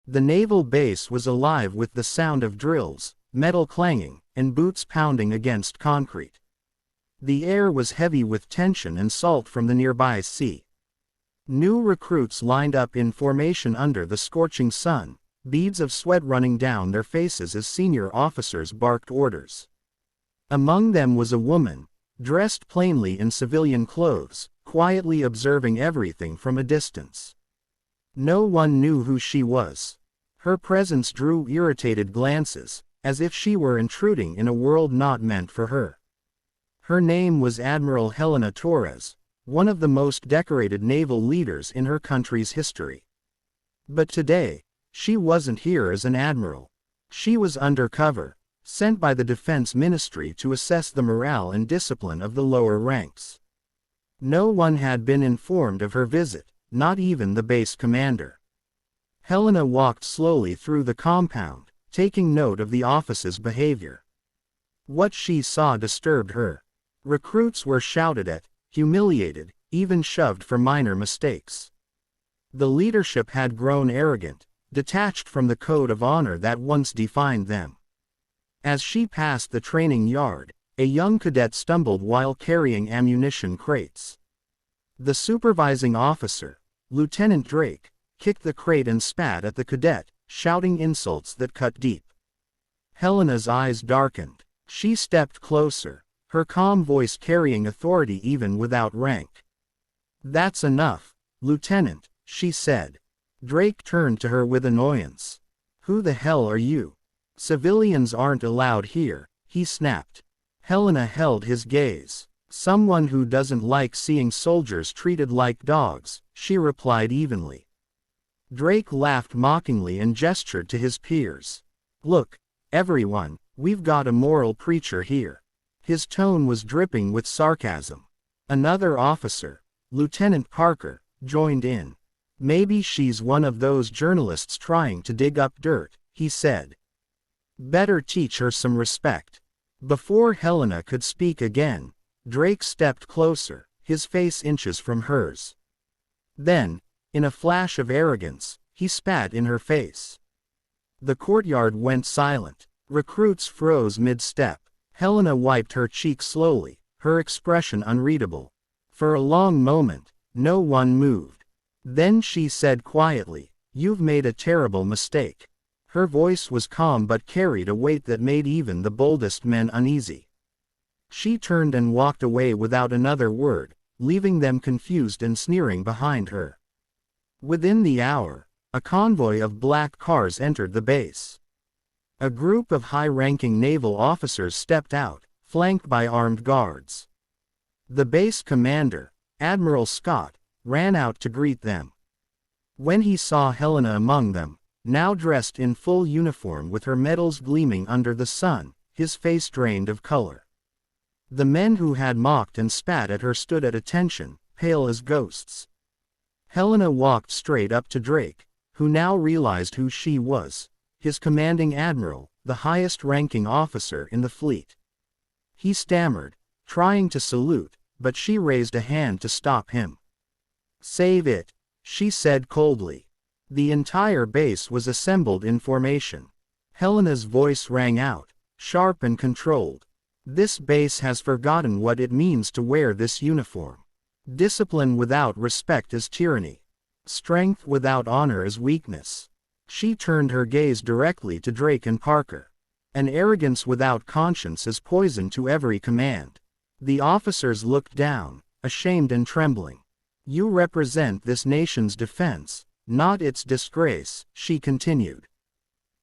The naval base was alive with the sound of drills, metal clanging, and boots pounding against concrete. The air was heavy with tension and salt from the nearby sea. New recruits lined up in formation under the scorching sun, beads of sweat running down their faces as senior officers barked orders. Among them was a woman, dressed plainly in civilian clothes, quietly observing everything from a distance. No one knew who she was. Her presence drew irritated glances, as if she were intruding in a world not meant for her. Her name was Admiral Helena Torres, one of the most decorated naval leaders in her country's history. But today, she wasn't here as an admiral. She was undercover, sent by the Defense Ministry to assess the morale and discipline of the lower ranks. No one had been informed of her visit, not even the base commander. Helena walked slowly through the compound, taking note of the office's behavior. What she saw disturbed her. Recruits were shouted at, humiliated, even shoved for minor mistakes. The leadership had grown arrogant, detached from the code of honor that once defined them. As she passed the training yard, a young cadet stumbled while carrying ammunition crates. The supervising officer, Lieutenant Drake, kicked the crate and spat at the cadet, shouting insults that cut deep. Helena's eyes darkened. She stepped closer, her calm voice carrying authority even without rank. "That's enough, Lieutenant," she said. Drake turned to her with annoyance. "Who the hell are you? Civilians aren't allowed here," he snapped. Helena held his gaze. "Someone who doesn't like seeing soldiers treated like dogs," she replied evenly. Drake laughed mockingly and gestured to his peers. "Look, everyone, we've got a moral preacher here." His tone was dripping with sarcasm. Another officer, Lieutenant Parker, joined in. "Maybe she's one of those journalists trying to dig up dirt," he said. "Better teach her some respect." Before Helena could speak again, Drake stepped closer, his face inches from hers. Then, in a flash of arrogance, he spat in her face. The courtyard went silent. Recruits froze mid-step. Helena wiped her cheek slowly, her expression unreadable. For a long moment, no one moved. Then she said quietly, "You've made a terrible mistake." Her voice was calm but carried a weight that made even the boldest men uneasy. She turned and walked away without another word, leaving them confused and sneering behind her. Within the hour, a convoy of black cars entered the base. A group of high-ranking naval officers stepped out, flanked by armed guards. The base commander, Admiral Scott, ran out to greet them. When he saw Helena among them, now dressed in full uniform with her medals gleaming under the sun, his face drained of color. The men who had mocked and spat at her stood at attention, pale as ghosts. Helena walked straight up to Drake, who now realized who she was. His commanding admiral, the highest-ranking officer in the fleet. He stammered, trying to salute, but she raised a hand to stop him. "Save it," she said coldly. The entire base was assembled in formation. Helena's voice rang out, sharp and controlled. "This base has forgotten what it means to wear this uniform. Discipline without respect is tyranny. Strength without honor is weakness." She turned her gaze directly to Drake and Parker. "An arrogance without conscience is poison to every command." The officers looked down, ashamed and trembling. "You represent this nation's defense, not its disgrace," she continued.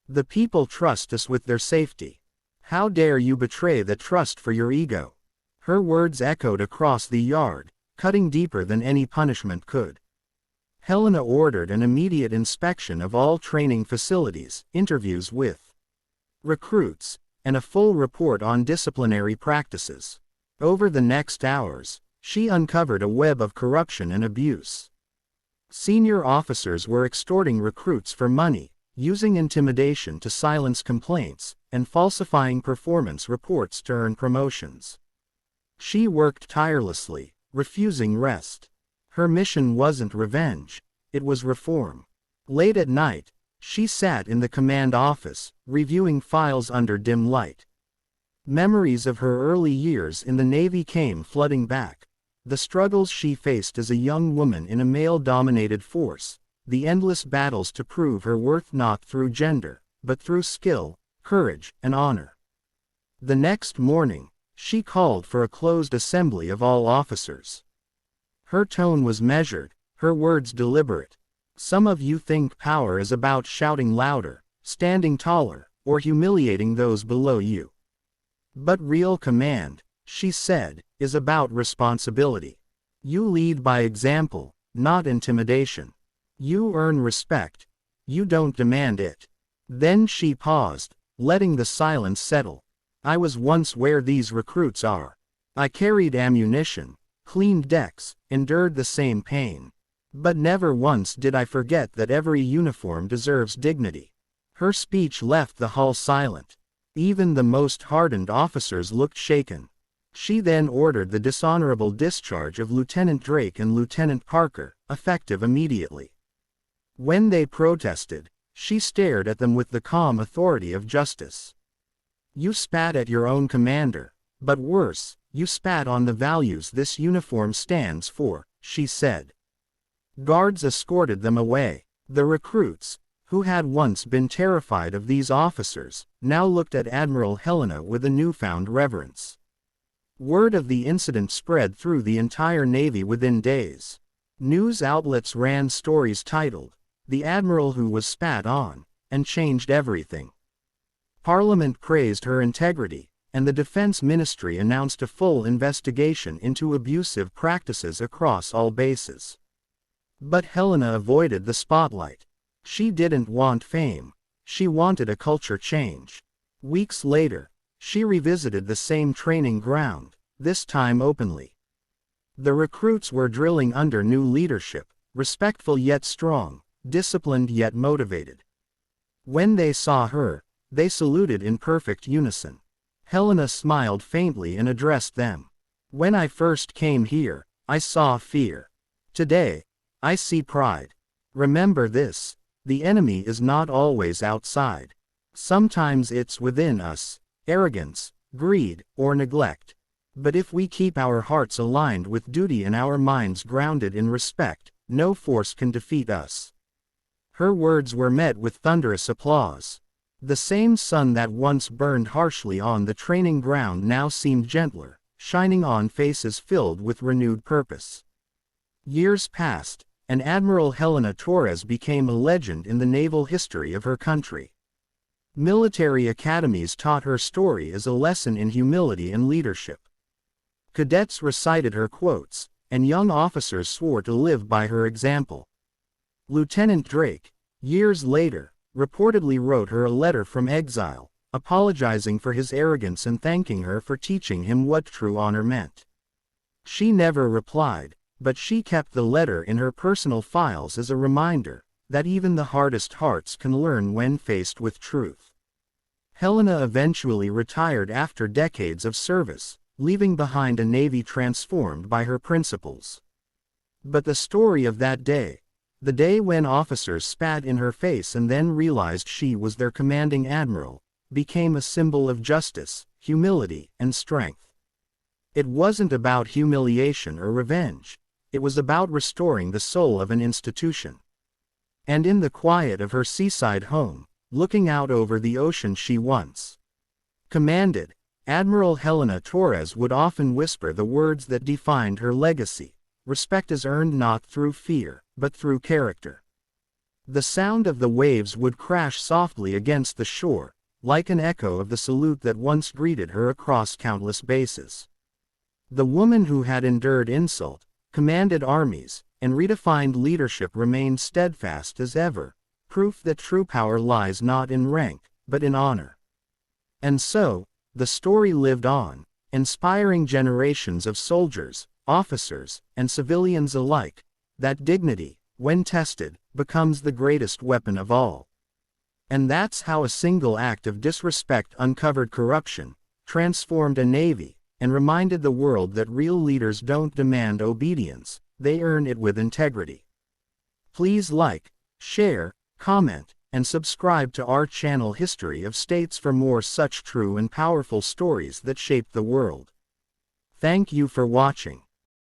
"The people trust us with their safety. How dare you betray that trust for your ego?" Her words echoed across the yard, cutting deeper than any punishment could. Helena ordered an immediate inspection of all training facilities, interviews with recruits, and a full report on disciplinary practices. Over the next hours, she uncovered a web of corruption and abuse. Senior officers were extorting recruits for money, using intimidation to silence complaints, and falsifying performance reports to earn promotions. She worked tirelessly, refusing rest. Her mission wasn't revenge, it was reform. Late at night, She sat in the command office, reviewing files under dim light. Memories of her early years in the Navy came flooding back. The struggles she faced as a young woman in a male-dominated force, the endless battles to prove her worth not through gender, but through skill, courage, and honor. The next morning, she called for a closed assembly of all officers. Her tone was measured, her words deliberate. Some of you think power is about shouting louder, standing taller, or humiliating those below you. But real command, she said, is about responsibility. You lead by example, not intimidation. You earn respect. You don't demand it. Then she paused, letting the silence settle. I was once where these recruits are. I carried ammunition, cleaned decks, endured the same pain. But never once did I forget that every uniform deserves dignity. Her speech left the hall silent. Even the most hardened officers looked shaken. She then ordered the dishonorable discharge of Lieutenant Drake and Lieutenant Parker, effective immediately. When they protested, she stared at them with the calm authority of justice. You spat at your own commander, but worse, you spat on the values this uniform stands for, she said. Guards escorted them away. The recruits, who had once been terrified of these officers, now looked at Admiral Helena with a newfound reverence. Word of the incident spread through the entire Navy within days. News outlets ran stories titled, "The Admiral Who Was Spat On, and Changed Everything." Parliament praised her integrity, and the Defense Ministry announced a full investigation into abusive practices across all bases. But Helena avoided the spotlight. She didn't want fame. She wanted a culture change. Weeks later, she revisited the same training ground, this time openly. The recruits were drilling under new leadership, respectful yet strong, disciplined yet motivated. When they saw her, they saluted in perfect unison. Helena smiled faintly and addressed them. When I first came here, I saw fear. Today, I see pride. Remember this. The enemy is not always outside. Sometimes it's within us, arrogance, greed, or neglect. But if we keep our hearts aligned with duty and our minds grounded in respect, no force can defeat us. Her words were met with thunderous applause. The same sun that once burned harshly on the training ground now seemed gentler, shining on faces filled with renewed purpose. Years passed, and Admiral Helena Torres became a legend in the naval history of her country. Military academies taught her story as a lesson in humility and leadership. Cadets recited her quotes, and young officers swore to live by her example. Lieutenant Drake, years later, reportedly wrote her a letter from exile, apologizing for his arrogance and thanking her for teaching him what true honor meant. She never replied, but she kept the letter in her personal files as a reminder that even the hardest hearts can learn when faced with truth. Helena eventually retired after decades of service, leaving behind a Navy transformed by her principles. But the story of that day, the day when officers spat in her face and then realized she was their commanding admiral, became a symbol of justice, humility, and strength. It wasn't about humiliation or revenge. It was about restoring the soul of an institution. And in the quiet of her seaside home, looking out over the ocean she once commanded, Admiral Helena Torres would often whisper the words that defined her legacy: respect is earned not through fear, but through character. The sound of the waves would crash softly against the shore, like an echo of the salute that once greeted her across countless bases. The woman who had endured insult, commanded armies, and redefined leadership remained steadfast as ever, proof that true power lies not in rank, but in honor. And so, the story lived on, inspiring generations of soldiers, officers, and civilians alike, that dignity, when tested, becomes the greatest weapon of all. And that's how a single act of disrespect uncovered corruption, transformed a navy, and reminded the world that real leaders don't demand obedience, they earn it with integrity. Please like, share, comment, and subscribe to our channel History of States for more such true and powerful stories that shaped the world. Thank you for watching.